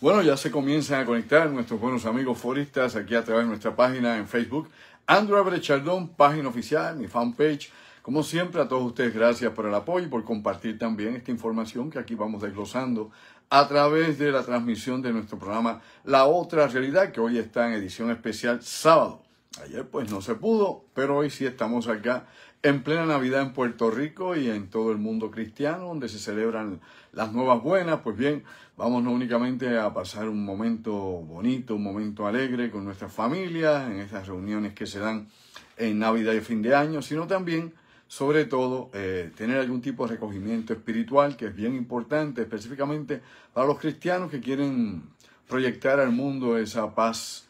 Bueno, ya se comienzan a conectar nuestros buenos amigos foristas aquí a través de nuestra página en Facebook. Andrew Everett Chardon, página oficial, mi fanpage. Como siempre, a todos ustedes gracias por el apoyo y por compartir también esta información que aquí vamos desglosando a través de la transmisión de nuestro programa La Otra Realidad, que hoy está en edición especial sábado. Ayer pues no se pudo, pero hoy sí estamos acá en plena Navidad en Puerto Rico y en todo el mundo cristiano, donde se celebran las nuevas buenas. Pues bien, vamos no únicamente a pasar un momento bonito, un momento alegre con nuestras familias, en estas reuniones que se dan en Navidad y fin de año, sino también, sobre todo, tener algún tipo de recogimiento espiritual, que es bien importante, específicamente para los cristianos que quieren proyectar al mundo esa paz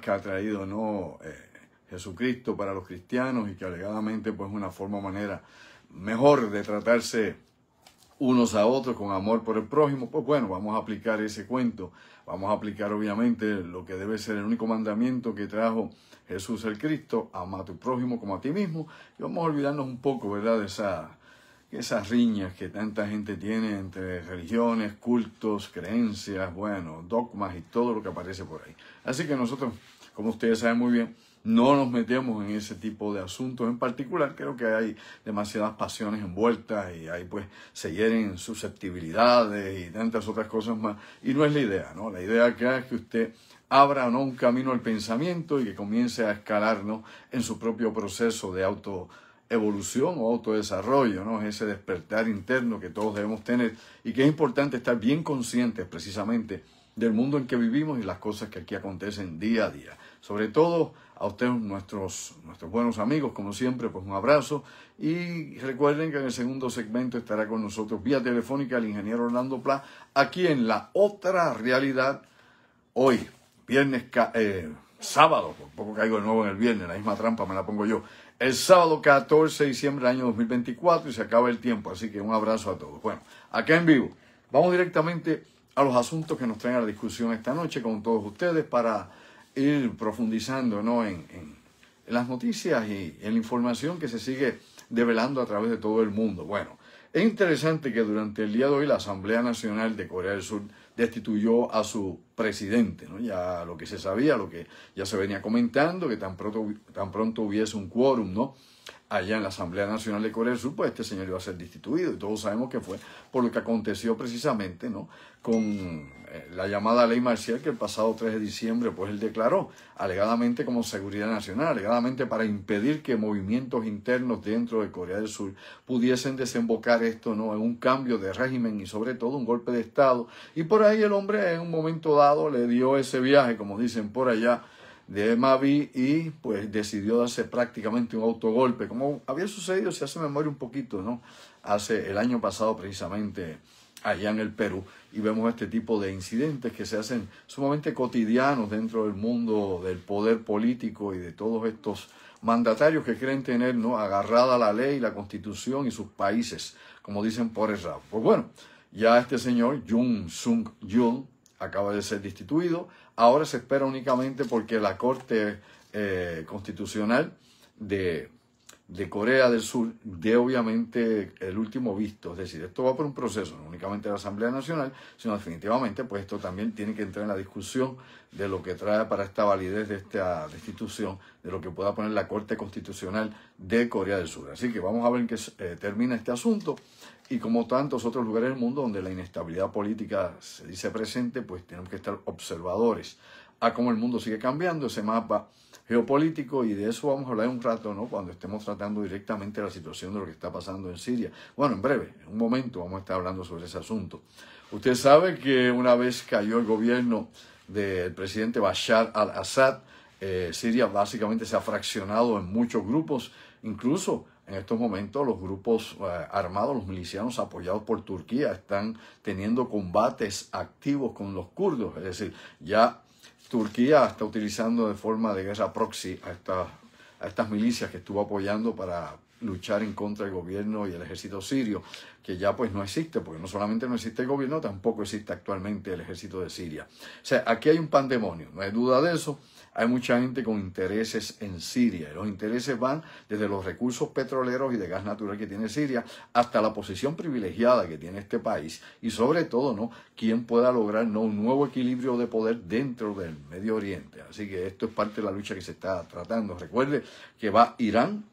que ha traído, ¿no? Jesucristo para los cristianos, y que alegadamente pues una forma o manera mejor de tratarse unos a otros con amor por el prójimo. Pues bueno, vamos a aplicar ese cuento, vamos a aplicar obviamente lo que debe ser el único mandamiento que trajo Jesús el Cristo: ama a tu prójimo como a ti mismo. Y vamos a olvidarnos un poco, ¿verdad?, de esas riñas que tanta gente tiene entre religiones, cultos, creencias, bueno, dogmas y todo lo que aparece por ahí. Así que nosotros, como ustedes saben muy bien, no nos metemos en ese tipo de asuntos en particular. Creo que hay demasiadas pasiones envueltas y ahí pues se hieren susceptibilidades y tantas otras cosas más. Y no es la idea, ¿no? La idea acá es que usted abra, ¿no?, un camino al pensamiento y que comience a escalar, ¿no?, en su propio proceso de autoevolución o autodesarrollo, ¿no? Ese despertar interno que todos debemos tener y que es importante estar bien conscientes precisamente del mundo en que vivimos y las cosas que aquí acontecen día a día. Sobre todo a ustedes, nuestros buenos amigos, como siempre, pues un abrazo. Y recuerden que en el segundo segmento estará con nosotros vía telefónica el ingeniero Orlando Pla, aquí en La Otra Realidad, hoy, sábado, por poco caigo de nuevo en el viernes, la misma trampa me la pongo yo, el sábado 14 de diciembre del año 2024, y se acaba el tiempo, así que un abrazo a todos. Bueno, acá en vivo, vamos directamente a los asuntos que nos traen a la discusión esta noche con todos ustedes para ir profundizando, ¿no?, en las noticias y en la información que se sigue develando a través de todo el mundo. Bueno, es interesante que durante el día de hoy la Asamblea Nacional de Corea del Sur destituyó a su presidente, ¿no? Ya lo que se sabía, lo que ya se venía comentando, que tan pronto hubiese un quórum, ¿no?, allá en la Asamblea Nacional de Corea del Sur, pues este señor iba a ser destituido. Y todos sabemos que fue por lo que aconteció precisamente, ¿no?, con la llamada ley marcial que el pasado 3 de diciembre pues él declaró, alegadamente como seguridad nacional, alegadamente para impedir que movimientos internos dentro de Corea del Sur pudiesen desembocar esto, ¿no?, en un cambio de régimen y sobre todo un golpe de Estado. Y por ahí el hombre en un momento dado le dio ese viaje, como dicen por allá, de Mavi, y pues decidió darse prácticamente un autogolpe, como había sucedido, si hace memoria un poquito, ¿no?, hace el año pasado precisamente allá en el Perú, y vemos este tipo de incidentes que se hacen sumamente cotidianos dentro del mundo del poder político y de todos estos mandatarios que quieren tener, ¿no?, agarrada la ley, la Constitución y sus países, como dicen por el rabo. Pues bueno, ya este señor, Yoon Suk-yeol, acaba de ser destituido. Ahora se espera únicamente porque la Corte Constitucional de Corea del Sur dé obviamente el último visto. Es decir, esto va por un proceso, no únicamente de la Asamblea Nacional, sino definitivamente pues esto también tiene que entrar en la discusión de lo que trae para esta validez de esta destitución, de lo que pueda poner la Corte Constitucional de Corea del Sur. Así que vamos a ver en qué termina este asunto. Y como tantos otros lugares del mundo donde la inestabilidad política se dice presente, pues tenemos que estar observadores a cómo el mundo sigue cambiando, ese mapa geopolítico, y de eso vamos a hablar un rato, ¿no?, cuando estemos tratando directamente la situación de lo que está pasando en Siria. Bueno, en breve, en un momento vamos a estar hablando sobre ese asunto. Usted sabe que una vez cayó el gobierno del presidente Bashar al-Assad, Siria básicamente se ha fraccionado en muchos grupos, incluso en estos momentos los grupos armados, los milicianos apoyados por Turquía, están teniendo combates activos con los kurdos. Es decir, ya Turquía está utilizando de forma de guerra proxy a estas milicias que estuvo apoyando para luchar en contra del gobierno y el ejército sirio, que ya pues no existe, porque no solamente no existe el gobierno, tampoco existe actualmente el ejército de Siria. O sea, aquí hay un pandemonio, no hay duda de eso. Hay mucha gente con intereses en Siria, y los intereses van desde los recursos petroleros y de gas natural que tiene Siria hasta la posición privilegiada que tiene este país y sobre todo, ¿no?, quién pueda lograr, ¿no?, un nuevo equilibrio de poder dentro del Medio Oriente. Así que esto es parte de la lucha que se está tratando. Recuerde que va Irán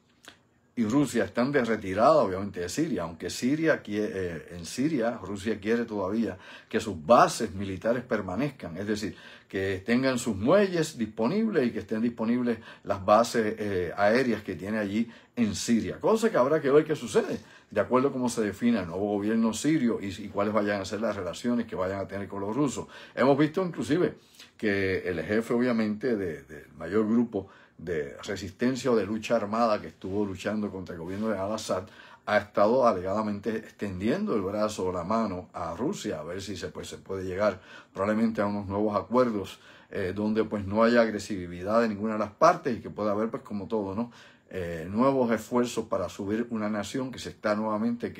y Rusia están de retirada, obviamente, de Siria, aunque Siria en Siria, Rusia quiere todavía que sus bases militares permanezcan, es decir, que tengan sus muelles disponibles y que estén disponibles las bases aéreas que tiene allí en Siria, cosa que habrá que ver qué sucede, de acuerdo a cómo se defina el nuevo gobierno sirio y cuáles vayan a ser las relaciones que vayan a tener con los rusos. Hemos visto inclusive que el jefe, obviamente, del mayor grupo de resistencia o de lucha armada que estuvo luchando contra el gobierno de Al-Assad, ha estado alegadamente extendiendo el brazo o la mano a Rusia, a ver si se puede llegar probablemente a unos nuevos acuerdos donde pues no haya agresividad de ninguna de las partes y que pueda haber, pues como todo, ¿no?, nuevos esfuerzos para subir una nación que se está nuevamente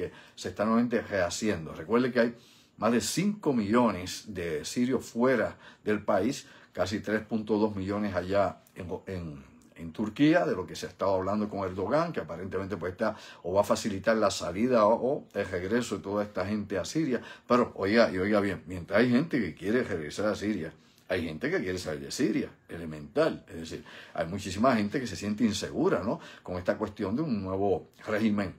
rehaciendo. Recuerde que hay más de 5 millones de sirios fuera del país, casi 3.2 millones allá en Turquía, de lo que se ha estado hablando con Erdogan, que aparentemente pues está o va a facilitar la salida o el regreso de toda esta gente a Siria. Pero oiga bien, mientras hay gente que quiere regresar a Siria, hay gente que quiere salir de Siria, elemental. Es decir, hay muchísima gente que se siente insegura, ¿no?, con esta cuestión de un nuevo régimen,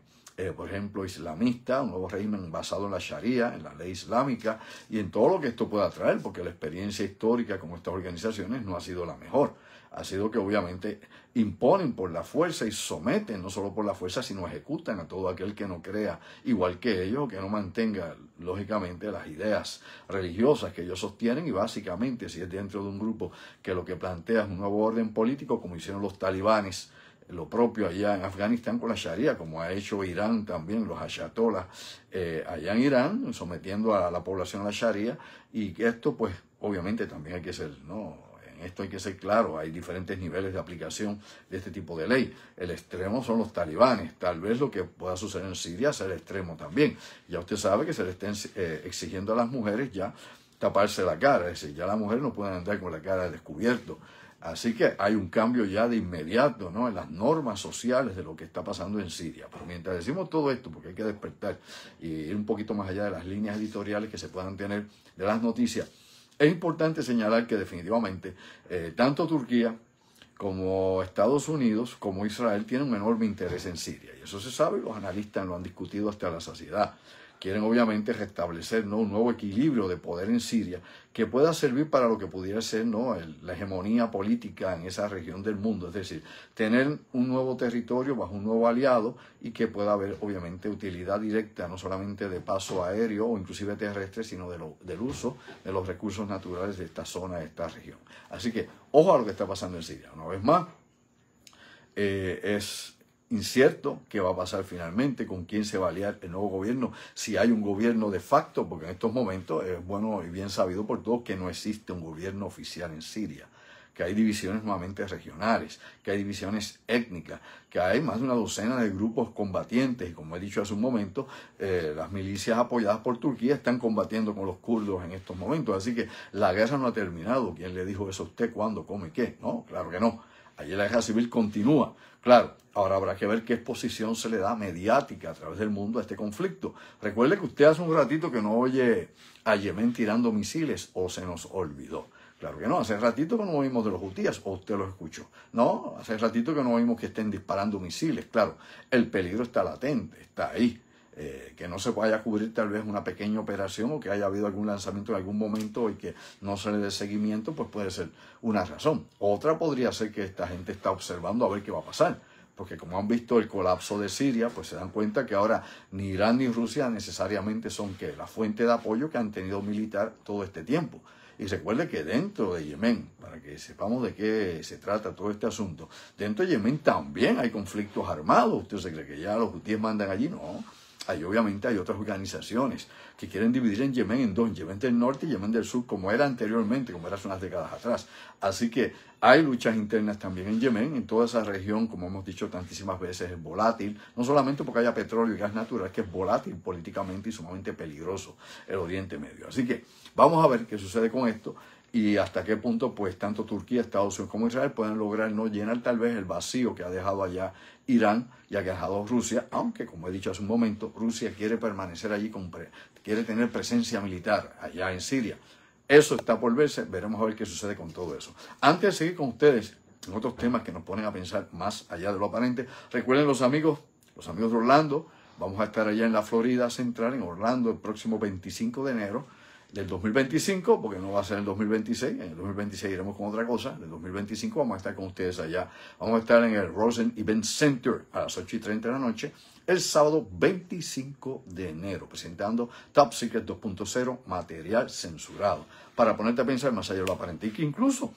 por ejemplo, islamista, un nuevo régimen basado en la Sharia, en la ley islámica y en todo lo que esto pueda traer, porque la experiencia histórica con estas organizaciones no ha sido la mejor. Ha sido que obviamente imponen por la fuerza y someten, no solo por la fuerza, sino ejecutan a todo aquel que no crea igual que ellos, que no mantenga, lógicamente, las ideas religiosas que ellos sostienen y básicamente, si es dentro de un grupo que lo que plantea es un nuevo orden político, como hicieron los talibanes, lo propio allá en Afganistán con la Sharia, como ha hecho Irán también, los ayatolás allá en Irán, sometiendo a la población a la Sharia, y que esto pues obviamente también hay que ser, ¿no?, esto hay que ser claro, hay diferentes niveles de aplicación de este tipo de ley. El extremo son los talibanes. Tal vez lo que pueda suceder en Siria sea el extremo también. Ya usted sabe que se le estén exigiendo a las mujeres ya taparse la cara, es decir, ya las mujeres no pueden andar con la cara al descubierto. Así que hay un cambio ya de inmediato, ¿no?, en las normas sociales de lo que está pasando en Siria. Pero mientras decimos todo esto, porque hay que despertar y ir un poquito más allá de las líneas editoriales que se puedan tener de las noticias, es importante señalar que definitivamente tanto Turquía como Estados Unidos como Israel tienen un enorme interés en Siria. Y eso se sabe y los analistas lo han discutido hasta la saciedad. Quieren obviamente restablecer, ¿no?, un nuevo equilibrio de poder en Siria que pueda servir para lo que pudiera ser, ¿no?, la hegemonía política en esa región del mundo. Es decir, tener un nuevo territorio bajo un nuevo aliado y que pueda haber obviamente utilidad directa, no solamente de paso aéreo o inclusive terrestre, sino del uso de los recursos naturales de esta zona, de esta región. Así que ojo a lo que está pasando en Siria. Una vez más, es incierto qué va a pasar finalmente, con quién se va a aliar el nuevo gobierno, si hay un gobierno de facto, porque en estos momentos es bueno y bien sabido por todos que no existe un gobierno oficial en Siria, que hay divisiones nuevamente regionales, que hay divisiones étnicas, que hay más de una docena de grupos combatientes y, como he dicho hace un momento, las milicias apoyadas por Turquía están combatiendo con los kurdos en estos momentos, así que la guerra no ha terminado. ¿Quién le dijo eso a usted? ¿Cuándo? ¿Cómo y qué? No, claro que no. Allí la guerra civil continúa. Claro, ahora habrá que ver qué exposición se le da mediática a través del mundo a este conflicto. Recuerde que usted hace un ratito que no oye a Yemen tirando misiles, o se nos olvidó. Claro que no, hace ratito que no oímos de los hutíes, o usted los escuchó. No, hace ratito que no oímos que estén disparando misiles. Claro, el peligro está latente, está ahí. Que no se vaya a cubrir tal vez una pequeña operación o que haya habido algún lanzamiento en algún momento y que no se le dé seguimiento, pues puede ser una razón. Otra podría ser que esta gente está observando a ver qué va a pasar, porque como han visto el colapso de Siria, pues se dan cuenta que ahora ni Irán ni Rusia necesariamente son la fuente de apoyo que han tenido militar todo este tiempo. Y recuerde que dentro de Yemen, para que sepamos de qué se trata todo este asunto, dentro de Yemen también hay conflictos armados. ¿Usted se cree que ya los hutíes mandan allí? No. obviamente hay otras organizaciones que quieren dividir en Yemen en dos, Yemen del norte y Yemen del sur, como era anteriormente, como era hace unas décadas atrás. Así que hay luchas internas también en Yemen, en toda esa región, como hemos dicho tantísimas veces, es volátil, no solamente porque haya petróleo y gas natural, es que es volátil políticamente y sumamente peligroso el Oriente Medio. Así que vamos a ver qué sucede con esto y hasta qué punto pues tanto Turquía, Estados Unidos como Israel pueden lograr no llenar tal vez el vacío que ha dejado allá Irán y ha dejado Rusia, aunque como he dicho hace un momento, Rusia quiere permanecer allí, quiere tener presencia militar allá en Siria. Eso está por verse, veremos a ver qué sucede con todo eso. Antes de seguir con ustedes en otros temas que nos ponen a pensar más allá de lo aparente, recuerden los amigos de Orlando, vamos a estar allá en la Florida Central, en Orlando, el próximo 25 de enero del 2025, porque no va a ser el 2026, en el 2026 iremos con otra cosa, del 2025 vamos a estar con ustedes allá, vamos a estar en el Rosen Event Center a las 8:30 de la noche, el sábado 25 de enero, presentando Top Secret 2.0, material censurado, para ponerte a pensar más allá de lo aparente, y que incluso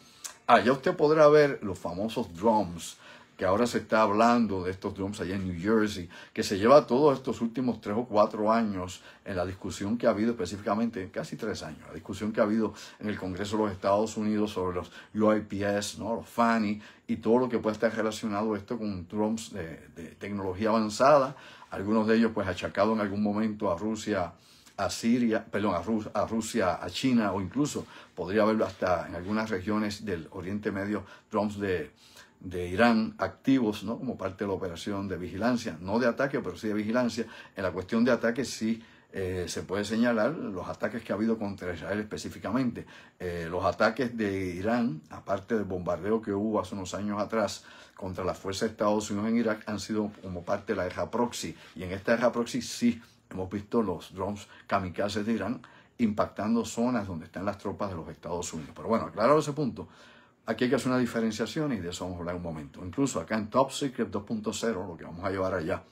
allá usted podrá ver los famosos drums, que ahora se está hablando de estos drums allá en New Jersey, que se lleva todos estos últimos 3 o 4 años en la discusión que ha habido, específicamente casi 3 años, la discusión que ha habido en el Congreso de los Estados Unidos sobre los UAPS, ¿no? Los FANI y todo lo que puede estar relacionado esto con drums de tecnología avanzada, algunos de ellos pues achacados en algún momento a Rusia, a Siria, perdón, a Rusia, a China, o incluso podría haberlo hasta en algunas regiones del Oriente Medio, drums de Irán activos, ¿no? Como parte de la operación de vigilancia, no de ataque, pero sí de vigilancia. En la cuestión de ataque sí se puede señalar los ataques que ha habido contra Israel específicamente. Los ataques de Irán, aparte del bombardeo que hubo hace unos años atrás contra las fuerzas de Estados Unidos en Irak, han sido como parte de la guerra proxy. Y en esta guerra proxy sí hemos visto los drones kamikazes de Irán impactando zonas donde están las tropas de los Estados Unidos. Pero bueno, aclarado ese punto, aquí hay que hacer una diferenciación y de eso vamos a hablar un momento. Incluso acá en Top Secret 2.0, lo que vamos a llevar allá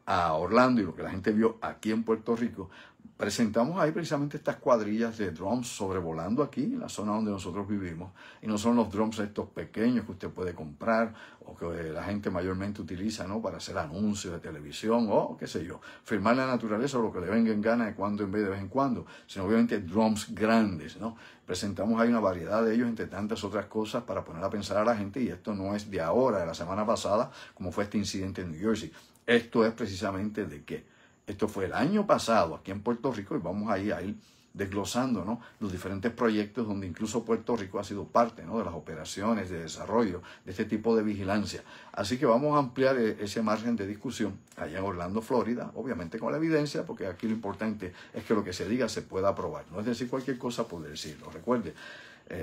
a Orlando y lo que la gente vio aquí en Puerto Rico, presentamos ahí precisamente estas cuadrillas de drones sobrevolando aquí en la zona donde nosotros vivimos. Y no son los drones estos pequeños que usted puede comprar o que la gente mayormente utiliza, ¿no? Para hacer anuncios de televisión o qué sé yo, filmar la naturaleza o lo que le venga en gana de cuando en vez de vez en cuando, sino obviamente drones grandes, ¿no? Presentamos ahí una variedad de ellos entre tantas otras cosas para poner a pensar a la gente, y esto no es de ahora, de la semana pasada, como fue este incidente en New Jersey. Esto es precisamente de qué. Esto fue el año pasado aquí en Puerto Rico y vamos ahí a ir desglosando, ¿no? Los diferentes proyectos donde incluso Puerto Rico ha sido parte, ¿no? De las operaciones de desarrollo de este tipo de vigilancia. Así que vamos a ampliar ese margen de discusión allá en Orlando, Florida, obviamente con la evidencia, porque aquí lo importante es que lo que se diga se pueda probar. No es decir cualquier cosa por decirlo. Recuerde,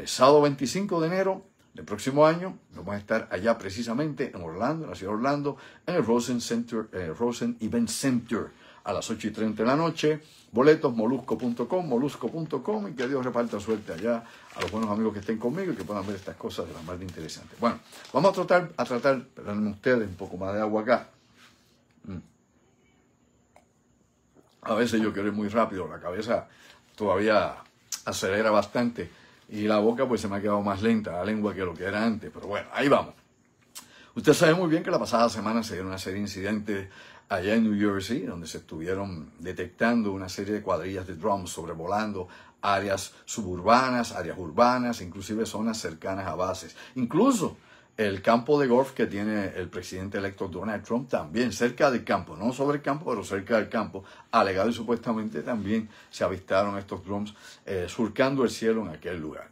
sábado 25 de enero del próximo año vamos a estar allá precisamente en Orlando, en la ciudad de Orlando, en el Rosen Event Center, a las 8:30 de la noche. Boletos molusco.com, y que Dios reparta suerte allá a los buenos amigos que estén conmigo y que puedan ver estas cosas de las más interesantes. Bueno, vamos a tratar, perdónenme ustedes, un poco más de agua acá. A veces yo quiero ir muy rápido, la cabeza todavía acelera bastante y la boca pues se me ha quedado más lenta, la lengua, que lo que era antes, pero bueno, ahí vamos. Usted sabe muy bien que la pasada semana se dieron una serie de incidentes allá en New Jersey, donde se estuvieron detectando una serie de cuadrillas de drones sobrevolando áreas suburbanas, áreas urbanas, inclusive zonas cercanas a bases. Incluso el campo de golf que tiene el presidente electo Donald Trump, también cerca del campo, no sobre el campo, pero cerca del campo, alegado y supuestamente también se avistaron estos drones surcando el cielo en aquel lugar.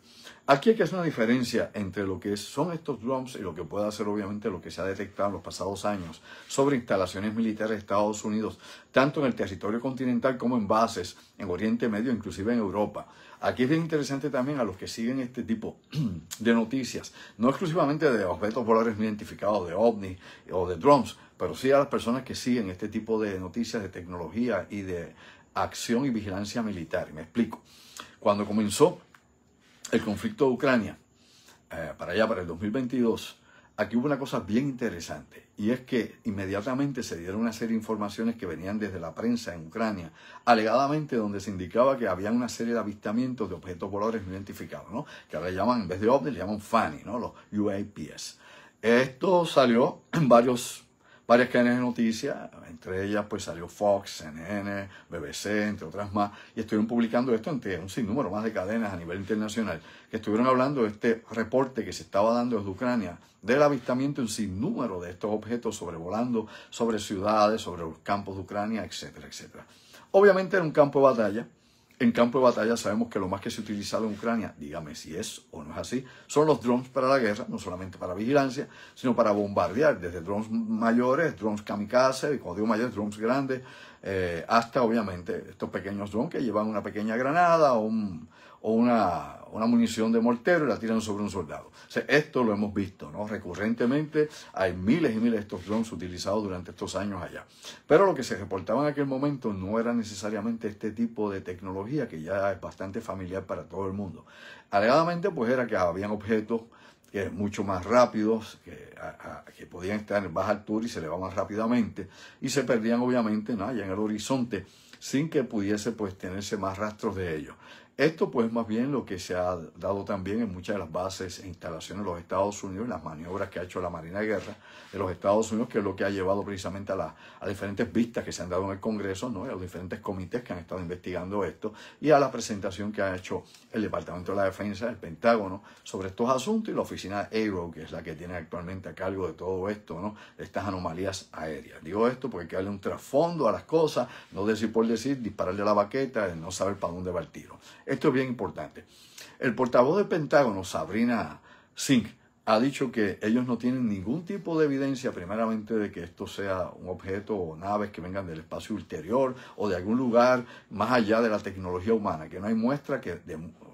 Aquí hay que hacer una diferencia entre lo que son estos drones y lo que puede hacer obviamente lo que se ha detectado en los pasados años sobre instalaciones militares de Estados Unidos, tanto en el territorio continental como en bases en Oriente Medio, inclusive en Europa. Aquí es bien interesante también a los que siguen este tipo de noticias, no exclusivamente de objetos voladores no identificados, de ovnis o de drones, pero sí a las personas que siguen este tipo de noticias de tecnología y de acción y vigilancia militar. Y me explico. Cuando comenzó el conflicto de Ucrania, para el 2022, aquí hubo una cosa bien interesante, y es que inmediatamente se dieron una serie de informaciones que venían desde la prensa en Ucrania, alegadamente donde se indicaba que había una serie de avistamientos de objetos voladores no identificados, ¿no? Que ahora llaman, en vez de ovnis, le llaman FANI, ¿no? Los UAPS. Esto salió en varios varias cadenas de noticias, entre ellas pues salió Fox, CNN, BBC, entre otras más, y estuvieron publicando esto entre un sinnúmero más de cadenas a nivel internacional, que estuvieron hablando de este reporte que se estaba dando desde Ucrania, del avistamiento en sinnúmero de estos objetos sobrevolando sobre ciudades, sobre los campos de Ucrania, etcétera, etcétera. Obviamente era un campo de batalla. En campo de batalla sabemos que lo más que se ha utilizado en Ucrania, dígame si es o no es así, son los drones para la guerra, no solamente para vigilancia, sino para bombardear, desde drones mayores, drones kamikaze, y cuando digo mayores, drones grandes, hasta obviamente estos pequeños drones que llevan una pequeña granada o una munición de mortero y la tiran sobre un soldado. O sea, esto lo hemos visto, ¿no? Recurrentemente hay miles y miles de estos drones utilizados durante estos años allá. Pero lo que se reportaba en aquel momento no era necesariamente este tipo de tecnología que ya es bastante familiar para todo el mundo. Alegadamente, pues era que habían objetos mucho más rápidos, que podían estar en baja altura y se elevaban rápidamente y se perdían obviamente, ¿no?, allá en el horizonte sin que pudiese pues tenerse más rastros de ellos. Esto pues más bien lo que se ha dado también en muchas de las bases e instalaciones de los Estados Unidos, en las maniobras que ha hecho la Marina de Guerra de los Estados Unidos, que es lo que ha llevado precisamente a diferentes vistas que se han dado en el Congreso, ¿no?, y a los diferentes comités que han estado investigando esto, y a la presentación que ha hecho el Departamento de la Defensa, el Pentágono, sobre estos asuntos, y la oficina AARO, que es la que tiene actualmente a cargo de todo esto, ¿no?, de estas anomalías aéreas. Digo esto porque hay que darle un trasfondo a las cosas, no decir por decir, dispararle a la baqueta, no saber para dónde va el tiro. Esto es bien importante. El portavoz del Pentágono, Sabrina Singh, ha dicho que ellos no tienen ningún tipo de evidencia, primeramente, de que esto sea un objeto o naves que vengan del espacio ulterior o de algún lugar más allá de la tecnología humana, que no hay muestra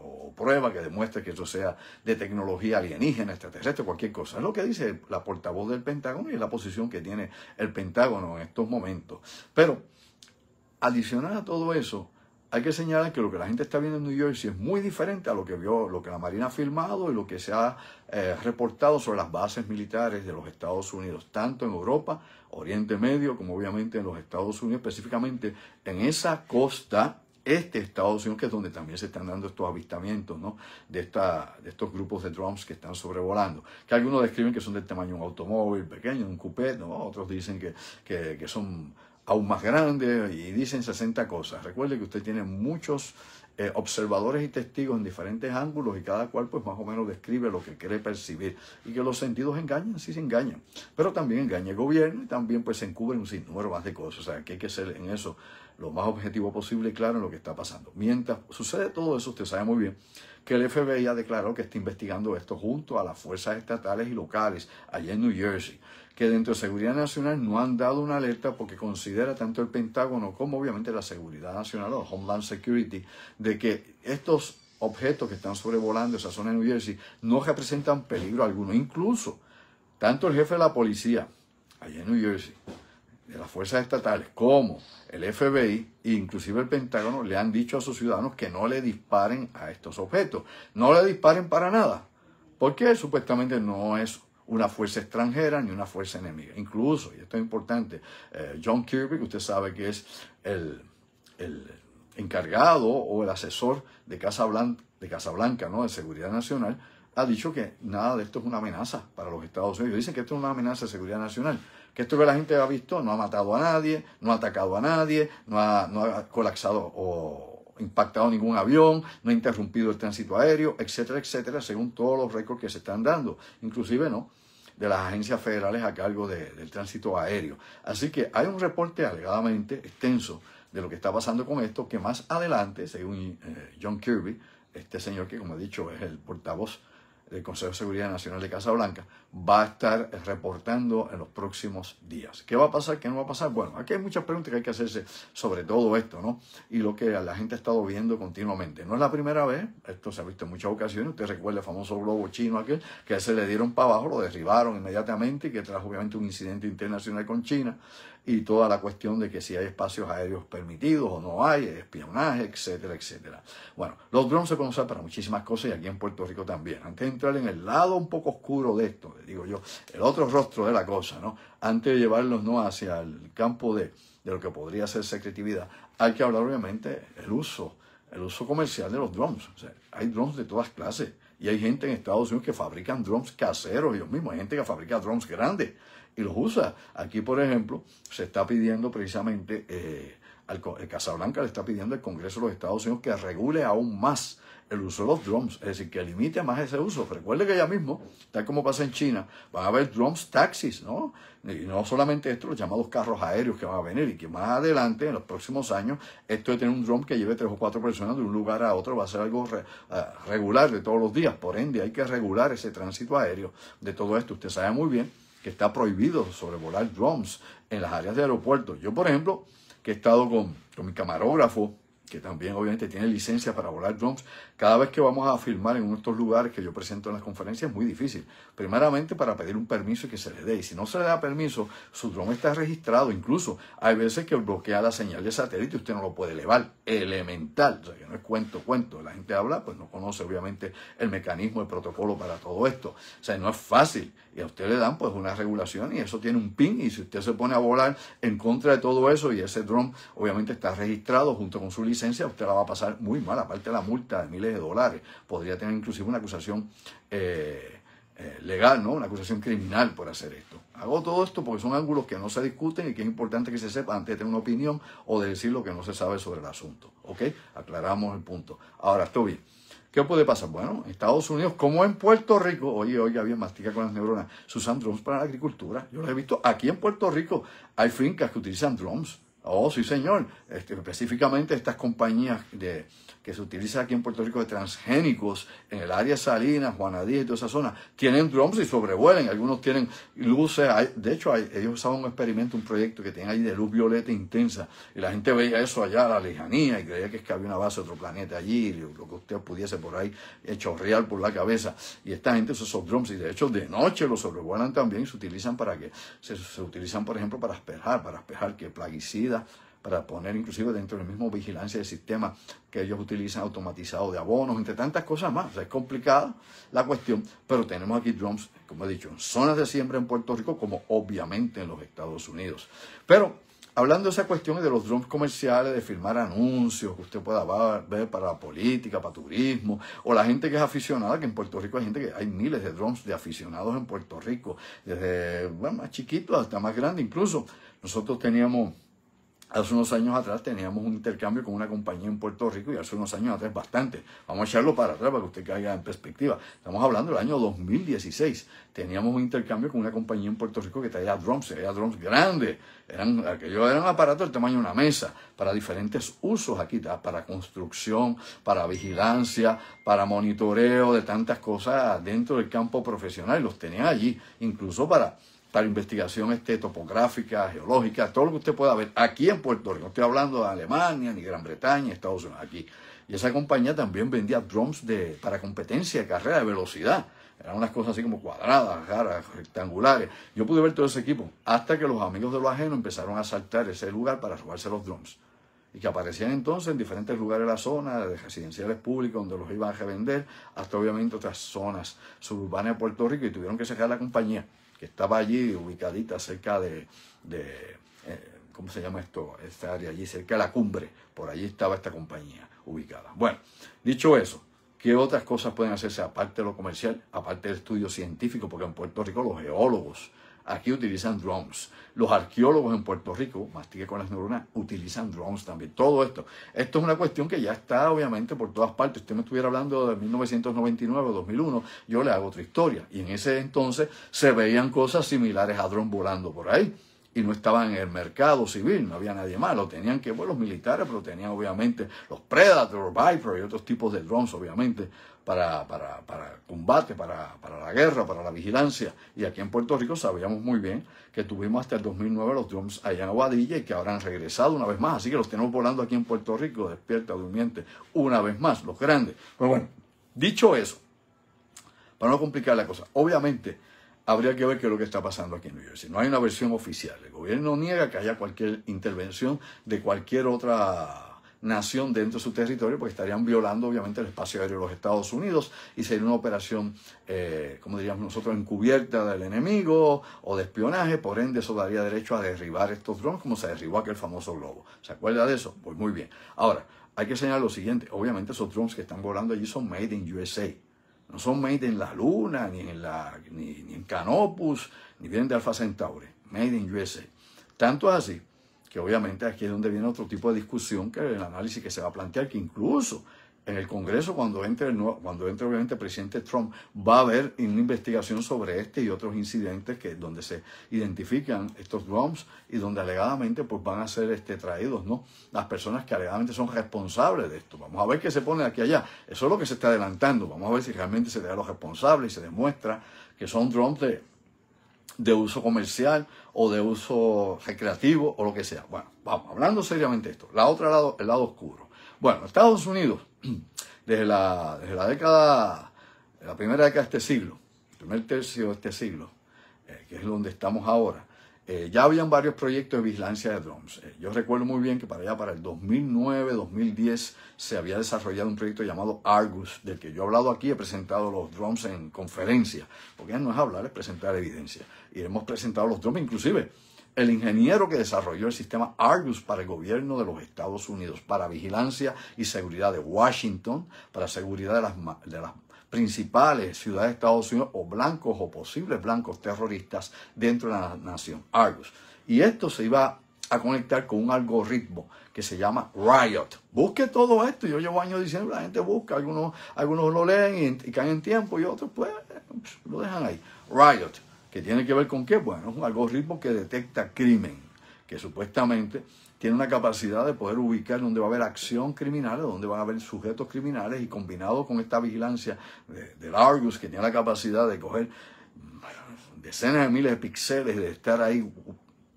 o prueba que demuestre que eso sea de tecnología alienígena, extraterrestre, cualquier cosa. Es lo que dice la portavoz del Pentágono y es la posición que tiene el Pentágono en estos momentos. Pero, adicional a todo eso, hay que señalar que lo que la gente está viendo en New Jersey es muy diferente a lo que vio, lo que la Marina ha filmado y lo que se ha reportado sobre las bases militares de los Estados Unidos, tanto en Europa, Oriente Medio, como obviamente en los Estados Unidos, específicamente en esa costa este de Estados Unidos, que es donde también se están dando estos avistamientos, ¿no?, de estos grupos de drones que están sobrevolando, que algunos describen que son del tamaño de un automóvil pequeño, un coupé, ¿no?, otros dicen que son aún más grande, y dicen 60 cosas. Recuerde que usted tiene muchos observadores y testigos en diferentes ángulos y cada cual pues más o menos describe lo que quiere percibir, y que los sentidos engañan, sí se engañan, pero también engaña el gobierno y también pues se encubren un sinnúmero más de cosas. O sea, que hay que ser en eso lo más objetivo posible y claro en lo que está pasando. Mientras sucede todo eso, usted sabe muy bien que el FBI ha declarado que está investigando esto junto a las fuerzas estatales y locales allá en New Jersey, que dentro de Seguridad Nacional no han dado una alerta porque considera tanto el Pentágono como obviamente la Seguridad Nacional o Homeland Security de que estos objetos que están sobrevolando esa zona de New Jersey no representan peligro alguno. Incluso tanto el jefe de la policía allá en New Jersey, de las fuerzas estatales, como el FBI e inclusive el Pentágono le han dicho a sus ciudadanos que no le disparen a estos objetos. No le disparen para nada, porque supuestamente no es una fuerza extranjera ni una fuerza enemiga. Incluso, y esto es importante, John Kirby, que usted sabe que es el encargado o el asesor de Casablanca, ¿no?, de Seguridad Nacional, ha dicho que nada de esto es una amenaza para los Estados Unidos. Dicen que esto es una amenaza de seguridad nacional, que esto que la gente ha visto no ha matado a nadie, no ha atacado a nadie, no ha colapsado o impactado ningún avión, no ha interrumpido el tránsito aéreo, etcétera, etcétera, según todos los récords que se están dando, inclusive, ¿no?, de las agencias federales a cargo del tránsito aéreo. Así que hay un reporte alegadamente extenso de lo que está pasando con esto, que más adelante, según John Kirby, este señor que, como he dicho, es el portavoz del Consejo de Seguridad Nacional de Casablanca, va a estar reportando en los próximos días. ¿Qué va a pasar? ¿Qué no va a pasar? Bueno, aquí hay muchas preguntas que hay que hacerse sobre todo esto, ¿no? Y lo que la gente ha estado viendo continuamente. No es la primera vez, esto se ha visto en muchas ocasiones. Usted recuerda el famoso globo chino aquel, que se le dieron para abajo, lo derribaron inmediatamente y que trajo obviamente un incidente internacional con China y toda la cuestión de que si hay espacios aéreos permitidos o no hay, espionaje, etcétera, etcétera. Bueno, los drones se pueden usar para muchísimas cosas y aquí en Puerto Rico también. Antes de entrar en el lado un poco oscuro de esto, digo yo, el otro rostro de la cosa, ¿no?, antes de llevarlos, ¿no?, hacia el campo de lo que podría ser secretividad, hay que hablar obviamente el uso comercial de los drones. O sea, hay drones de todas clases y hay gente en Estados Unidos que fabrican drones caseros ellos mismos, hay gente que fabrica drones grandes y los usa. Aquí, por ejemplo, se está pidiendo precisamente, el Casablanca le está pidiendo al Congreso de los Estados Unidos que regule aún más el uso de los drones, es decir, que limite más ese uso. Recuerde que ya mismo, tal como pasa en China, van a haber drones taxis, ¿no? Y no solamente esto, los llamados carros aéreos que van a venir, y que más adelante, en los próximos años, esto de tener un drone que lleve 3 o 4 personas de un lugar a otro va a ser algo regular de todos los días. Por ende, hay que regular ese tránsito aéreo de todo esto. Usted sabe muy bien que está prohibido sobrevolar drones en las áreas de aeropuertos. Yo, por ejemplo, que he estado con mi camarógrafo, que también obviamente tiene licencia para volar drones, cada vez que vamos a filmar en uno de estos lugares que yo presento en las conferencias es muy difícil. Primeramente para pedir un permiso y que se le dé. Y si no se le da permiso, su drone está registrado. Incluso hay veces que bloquea la señal de satélite y usted no lo puede elevar. Elemental. O sea, que no es cuento. La gente habla, pues no conoce obviamente el mecanismo, el protocolo para todo esto. O sea, no es fácil. Y a usted le dan pues una regulación y eso tiene un PIN. Y si usted se pone a volar en contra de todo eso y ese drone obviamente está registrado junto con su licencia, usted la va a pasar muy mal. Aparte de la multa de miles de dólares, podría tener inclusive una acusación legal, ¿no? Una acusación criminal por hacer esto. Hago todo esto porque son ángulos que no se discuten y que es importante que se sepa antes de tener una opinión o de decir lo que no se sabe sobre el asunto. ¿Ok? Aclaramos el punto. Ahora, estoy bien. ¿Qué puede pasar? Bueno, en Estados Unidos, como en Puerto Rico, oye, bien, mastica con las neuronas, se usan drones para la agricultura. Yo los he visto aquí en Puerto Rico. Hay fincas que utilizan drones. Oh, sí, señor. Específicamente estas compañías que se utilizan aquí en Puerto Rico de transgénicos en el área Salinas, Juana Díaz y toda esa zona, tienen drones y sobrevuelan. Algunos tienen luces. De hecho, ellos usaban un experimento, un proyecto que tienen ahí de luz violeta intensa. Y la gente veía eso allá a la lejanía y creía que es que había una base de otro planeta allí, y lo que usted pudiese por ahí chorrear por la cabeza. Y esta gente usa esos drones y de hecho de noche los sobrevuelan también y se utilizan para que, se utilizan por ejemplo para espejar que plaguicida, para poner inclusive dentro del mismo vigilancia del sistema que ellos utilizan automatizado de abonos, entre tantas cosas más. O sea, es complicada la cuestión, pero tenemos aquí drones, como he dicho, en zonas de siembra en Puerto Rico, como obviamente en los Estados Unidos. Pero hablando de esa cuestión de los drones comerciales, de filmar anuncios que usted pueda ver para la política, para turismo, o la gente que es aficionada, que en Puerto Rico hay miles de drones de aficionados en Puerto Rico, desde más chiquitos hasta más grandes. Incluso nosotros teníamos, hace unos años atrás teníamos un intercambio con una compañía en Puerto Rico, y hace unos años atrás bastante. Vamos a echarlo para atrás para que usted caiga en perspectiva. Estamos hablando del año 2016. Teníamos un intercambio con una compañía en Puerto Rico que traía drones grandes. Aquellos eran aparatos del tamaño de una mesa para diferentes usos aquí, para construcción, para vigilancia, para monitoreo de tantas cosas dentro del campo profesional. Y los tenían allí, incluso para investigación topográfica, geológica, todo lo que usted pueda ver aquí en Puerto Rico. No estoy hablando de Alemania, ni Gran Bretaña, Estados Unidos, aquí. Y esa compañía también vendía drones para competencia de carrera de velocidad. Eran unas cosas así como cuadradas, raras, rectangulares. Yo pude ver todo ese equipo hasta que los amigos de lo ajeno empezaron a asaltar ese lugar para robarse los drones. Y que aparecían entonces en diferentes lugares de la zona, de residenciales públicos donde los iban a revender, hasta obviamente otras zonas suburbanas de Puerto Rico, y tuvieron que cerrar la compañía, que estaba allí ubicadita cerca ¿cómo se llama esto? Esta área allí, cerca de la cumbre. Por allí estaba esta compañía ubicada. Bueno, dicho eso, ¿qué otras cosas pueden hacerse aparte de lo comercial, aparte del estudio científico? Porque en Puerto Rico los geólogos aquí utilizan drones. Los arqueólogos en Puerto Rico, mastique con las neuronas, utilizan drones también. Todo esto. Esto es una cuestión que ya está obviamente por todas partes. Usted me estuviera hablando de 1999 o 2001, yo le hago otra historia. Y en ese entonces se veían cosas similares a drones volando por ahí. Y no estaban en el mercado civil, no había nadie más. Lo tenían los militares, pero tenían obviamente los Predator, Viper y otros tipos de drones, obviamente, para combate, para la guerra, para la vigilancia. Y aquí en Puerto Rico sabíamos muy bien que tuvimos hasta el 2009 los drones allá en Aguadilla y que ahora han regresado una vez más. Así que los tenemos volando aquí en Puerto Rico, despierta, durmiente, una vez más, los grandes. Pero bueno, dicho eso, para no complicar la cosa, obviamente habría que ver qué es lo que está pasando aquí en New Jersey. No hay una versión oficial. El gobierno niega que haya cualquier intervención de cualquier otra nación dentro de su territorio, porque estarían violando obviamente el espacio aéreo de los Estados Unidos y sería una operación, como diríamos nosotros, encubierta del enemigo o de espionaje. Por ende, eso daría derecho a derribar estos drones como se derribó aquel famoso globo. ¿Se acuerda de eso? Pues muy bien. Ahora, hay que señalar lo siguiente. Obviamente esos drones que están volando allí son made in USA. No son made en la Luna, ni en Canopus, ni vienen de Alpha Centauri. Made in USA. Tanto es así que obviamente aquí es donde viene otro tipo de discusión, que el análisis que se va a plantear, que incluso en el Congreso, cuando entre obviamente el presidente Trump, va a haber una investigación sobre este y otros incidentes donde se identifican estos drones y donde alegadamente pues van a ser traídos, ¿no?, las personas que alegadamente son responsables de esto. Vamos a ver qué se pone de aquí a allá. Eso es lo que se está adelantando. Vamos a ver si realmente se da a los responsables y se demuestra que son drones de uso comercial o de uso recreativo o lo que sea. Bueno, vamos, hablando seriamente de esto. El lado oscuro. Bueno, Estados Unidos, desde la primera década de este siglo, el primer tercio de este siglo, que es donde estamos ahora, ya habían varios proyectos de vigilancia de drones. Yo recuerdo muy bien que para el 2009, 2010, se había desarrollado un proyecto llamado Argus, del que yo he hablado aquí, he presentado los drones en conferencias, porque ya no es hablar, es presentar evidencia. Y hemos presentado los drones, inclusive el ingeniero que desarrolló el sistema Argus para el gobierno de los Estados Unidos, para vigilancia y seguridad de Washington, para seguridad de las principales ciudades de Estados Unidos, o blancos o posibles blancos terroristas dentro de la nación, Argus. Y esto se iba a conectar con un algoritmo que se llama Riot. Busque todo esto. Yo llevo años diciendo, la gente busca, algunos lo leen y caen en tiempo, y otros pues lo dejan ahí. Riot, que tiene que ver con qué. Bueno, es un algoritmo que detecta crimen, que supuestamente tiene una capacidad de poder ubicar dónde va a haber acción criminal, dónde van a haber sujetos criminales, y combinado con esta vigilancia del Argus, que tiene la capacidad de coger decenas de miles de píxeles, de estar ahí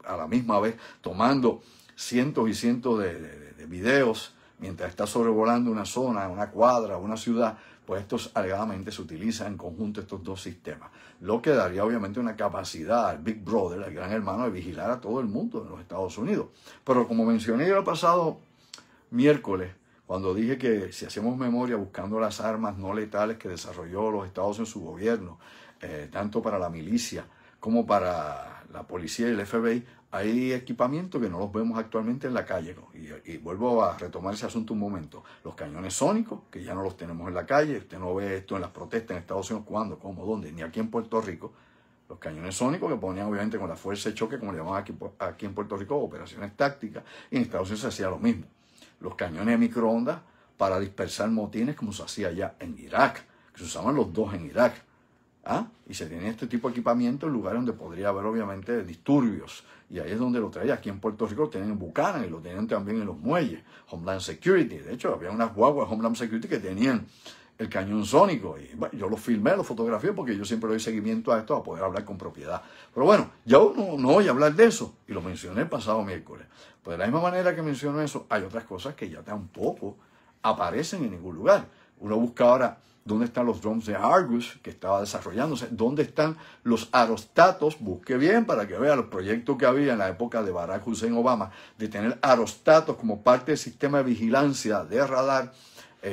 a la misma vez tomando cientos y cientos de videos mientras está sobrevolando una zona, una cuadra, una ciudad. Pues estos alegadamente se utilizan en conjunto, estos dos sistemas, lo que daría obviamente una capacidad al Big Brother, al gran hermano, de vigilar a todo el mundo en los Estados Unidos. Pero como mencioné el pasado miércoles, cuando dije que si hacemos memoria buscando las armas no letales que desarrolló los Estados Unidos, su gobierno, tanto para la milicia como para la policía y el FBI, hay equipamiento que no los vemos actualmente en la calle, ¿no? Y vuelvo a retomar ese asunto un momento. Los cañones sónicos, que ya no los tenemos en la calle. Usted no ve esto en las protestas en Estados Unidos, ¿cuándo, cómo, dónde? Ni aquí en Puerto Rico. Los cañones sónicos que ponían obviamente con la fuerza de choque, como le llamaban aquí en Puerto Rico, operaciones tácticas. Y en Estados Unidos se hacía lo mismo. Los cañones de microondas para dispersar motines, como se hacía allá en Irak, que se usaban los dos en Irak. Y se tiene este tipo de equipamiento en lugares donde podría haber obviamente disturbios, y ahí es donde lo traía. Aquí en Puerto Rico lo tienen en Buchanan y lo tienen también en los muelles, Homeland Security. De hecho, había unas guaguas de Homeland Security que tenían el cañón sónico, y bueno, yo lo filmé, lo fotografié, porque yo siempre doy seguimiento a esto, a poder hablar con propiedad. Pero bueno, ya uno no oye hablar de eso, y lo mencioné el pasado miércoles. Pues de la misma manera que menciono eso, hay otras cosas que ya tampoco aparecen en ningún lugar. Uno busca ahora dónde están los drones de Argus que estaba desarrollándose, dónde están los aerostatos. Busque bien para que vea los proyectos que había en la época de Barack Hussein Obama de tener aerostatos como parte del sistema de vigilancia de radar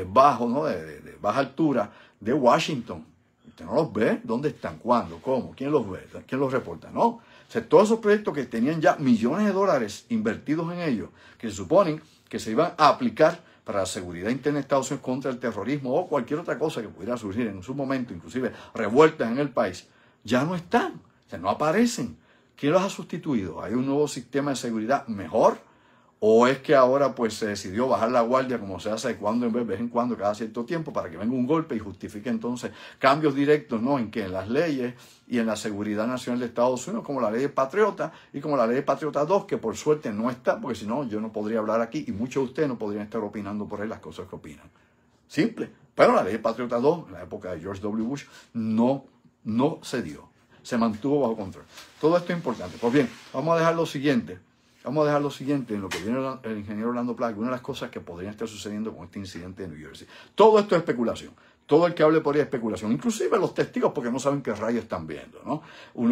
bajo, ¿no?, de baja altura de Washington. Usted no los ve. ¿Dónde están? ¿Cuándo? ¿Cómo? ¿Quién los ve? ¿Quién los reporta? No. O sea, todos esos proyectos que tenían ya millones de dólares invertidos en ellos, que se suponen que se iban a aplicar para la seguridad interna de Estados Unidos contra el terrorismo o cualquier otra cosa que pudiera surgir en su momento, inclusive revueltas en el país, ya no están, o sea, no aparecen. ¿Quién los ha sustituido? ¿Hay un nuevo sistema de seguridad mejor? ¿O es que ahora pues se decidió bajar la guardia, como se hace de vez en cuando, cada cierto tiempo, para que venga un golpe y justifique entonces cambios directos, ¿no?, en las leyes y en la seguridad nacional de Estados Unidos, como la ley de Patriota y como la ley de Patriota 2, que por suerte no está, porque si no yo no podría hablar aquí y muchos de ustedes no podrían estar opinando por ahí las cosas que opinan. Simple. Pero la ley de Patriota 2, en la época de George W. Bush, no se dio. Se mantuvo bajo control. Todo esto es importante. Pues bien, vamos a dejar lo siguiente. Vamos a dejar lo siguiente en lo que viene el ingeniero Orlando Plata, una de las cosas que podrían estar sucediendo con este incidente de New Jersey. Todo esto es especulación. Todo el que hable por ahí es especulación. Inclusive los testigos, porque no saben qué rayos están viendo, ¿no?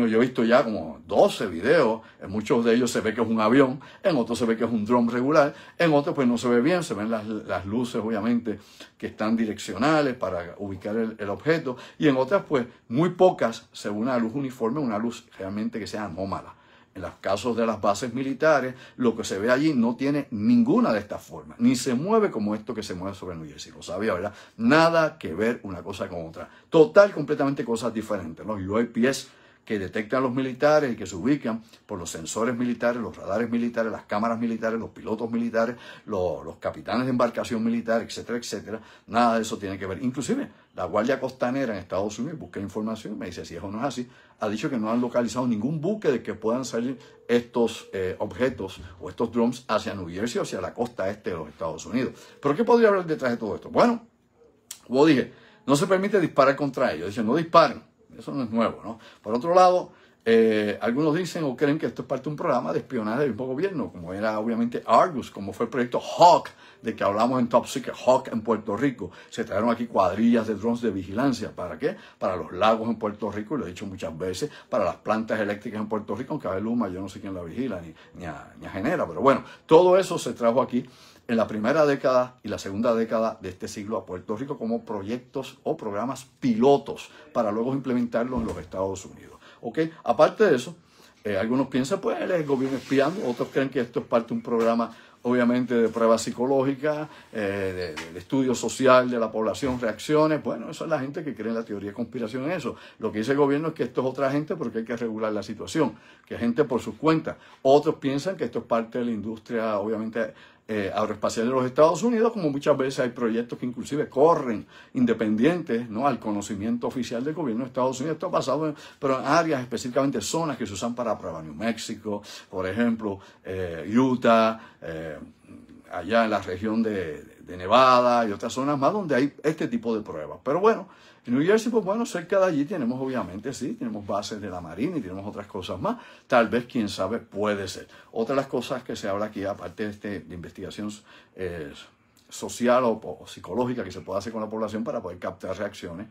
Yo he visto ya como 12 videos. En muchos de ellos se ve que es un avión. En otros se ve que es un dron regular. En otros pues no se ve bien. Se ven las luces, obviamente, que están direccionales para ubicar el objeto. Y en otras pues muy pocas se ve una luz uniforme, una luz realmente que sea anómala en los casos de las bases militares, lo que se ve allí no tiene ninguna de estas formas, ni se mueve como esto que se mueve sobre New Jersey. Lo sabía, ¿verdad? Nada que ver una cosa con otra. Completamente cosas diferentes. Los UAPs que detectan los militares y que se ubican por los sensores militares, los radares militares, las cámaras militares, los pilotos militares, los capitanes de embarcación militar, etcétera, etcétera. Nada de eso tiene que ver. Inclusive, la Guardia Costanera en Estados Unidos, busqué información, me dice si eso no es así, ha dicho que no han localizado ningún buque de que puedan salir estos objetos o estos drones hacia New Jersey o hacia la costa este de los Estados Unidos. ¿Pero qué podría haber detrás de todo esto? Bueno, como dije, no se permite disparar contra ellos. Dicen, no disparen. Eso no es nuevo, ¿no? Por otro lado, algunos dicen o creen que esto es parte de un programa de espionaje del mismo gobierno, como era obviamente Argus, como fue el proyecto Hawk, de que hablamos en Top Secret, Hawk en Puerto Rico. Se trajeron aquí cuadrillas de drones de vigilancia. ¿Para qué? Para los lagos en Puerto Rico, y lo he dicho muchas veces, para las plantas eléctricas en Puerto Rico, aunque a Luma yo no sé quién la vigila ni a genera, pero bueno, todo eso se trajo aquí en la primera década y la segunda década de este siglo a Puerto Rico como proyectos o programas pilotos para luego implementarlos en los Estados Unidos. ¿Ok? Aparte de eso, algunos piensan, pues, el gobierno espiando, otros creen que esto es parte de un programa, obviamente, de pruebas psicológicas, de estudio social de la población, reacciones. Bueno, eso es la gente que cree en la teoría de conspiración en eso. Lo que dice el gobierno es que esto es otra gente porque hay que regular la situación, que gente por sus cuentas. Otros piensan que esto es parte de la industria, obviamente, aeroespacial de los Estados Unidos, como muchas veces hay proyectos que inclusive corren independientes, ¿no?, al conocimiento oficial del gobierno de Estados Unidos. Esto ha pasado pero en áreas, específicamente zonas que se usan para pruebas. New México, por ejemplo, Utah, allá en la región de Nevada y otras zonas más donde hay este tipo de pruebas. Pero bueno, en New Jersey, pues bueno, cerca de allí tenemos obviamente, sí, tenemos bases de la Marina y tenemos otras cosas más. Tal vez, quién sabe, puede ser. Otra de las cosas que se habla aquí, aparte de investigación social o psicológica que se puede hacer con la población para poder captar reacciones,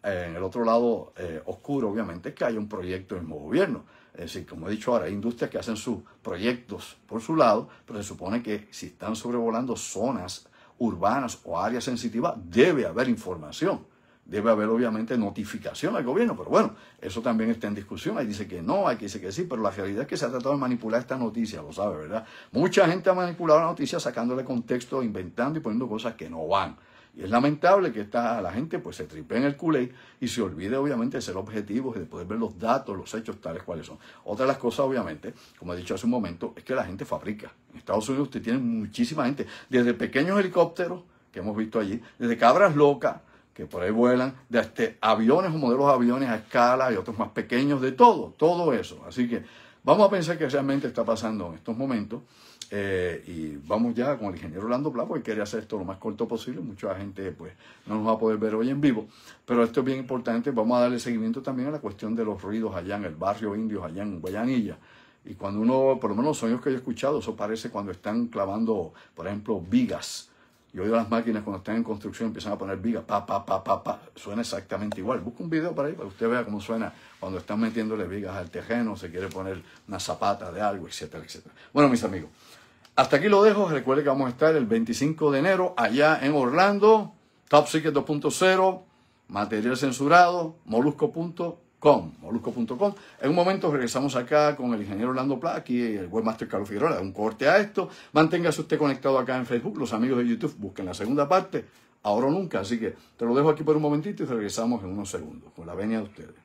en el otro lado oscuro, obviamente, es que hay un proyecto del mismo gobierno. Es decir, como he dicho ahora, hay industrias que hacen sus proyectos por su lado, pero se supone que si están sobrevolando zonas urbanas o áreas sensitivas, debe haber información. Debe haber, obviamente, notificación al gobierno, pero bueno, eso también está en discusión. Ahí dice que no, hay que dice que sí, pero la realidad es que se ha tratado de manipular esta noticia, lo sabe, ¿verdad? Mucha gente ha manipulado la noticia sacándole contexto, inventando y poniendo cosas que no van. Y es lamentable que la gente pues se tripee en el culé y se olvide, obviamente, de ser objetivos y de poder ver los datos, los hechos tales cuales son. Otra de las cosas, obviamente, como he dicho hace un momento, es que la gente fabrica. En Estados Unidos usted tiene muchísima gente, desde pequeños helicópteros que hemos visto allí, desde cabras locas, que por ahí vuelan, desde aviones o modelos de aviones a escala y otros más pequeños, de todo eso. Así que vamos a pensar que realmente está pasando en estos momentos y vamos ya con el ingeniero Orlando Pla, porque quería hacer esto lo más corto posible. Mucha gente pues no nos va a poder ver hoy en vivo, pero esto es bien importante. Vamos a darle seguimiento también a la cuestión de los ruidos allá en el barrio Indios, allá en Guayanilla. Y cuando uno, por lo menos los sonidos que yo he escuchado, eso parece cuando están clavando, por ejemplo, vigas. Yo oigo las máquinas cuando están en construcción, empiezan a poner vigas, pa. Suena exactamente igual. Busca un video para ahí para que usted vea cómo suena cuando están metiéndole vigas al terreno, se quiere poner una zapata de algo, etcétera, etcétera. Bueno, mis amigos, hasta aquí lo dejo. Recuerde que vamos a estar el 25 de enero allá en Orlando, Top Secret 2.0, material censurado, molusco.com. En un momento regresamos acá con el ingeniero Orlando Pla, aquí el webmaster Carlos Figueroa, un corte a esto. Manténgase usted conectado acá en Facebook, los amigos de YouTube busquen la segunda parte, ahora o nunca. Así que te lo dejo aquí por un momentito y regresamos en unos segundos, con la venia de ustedes.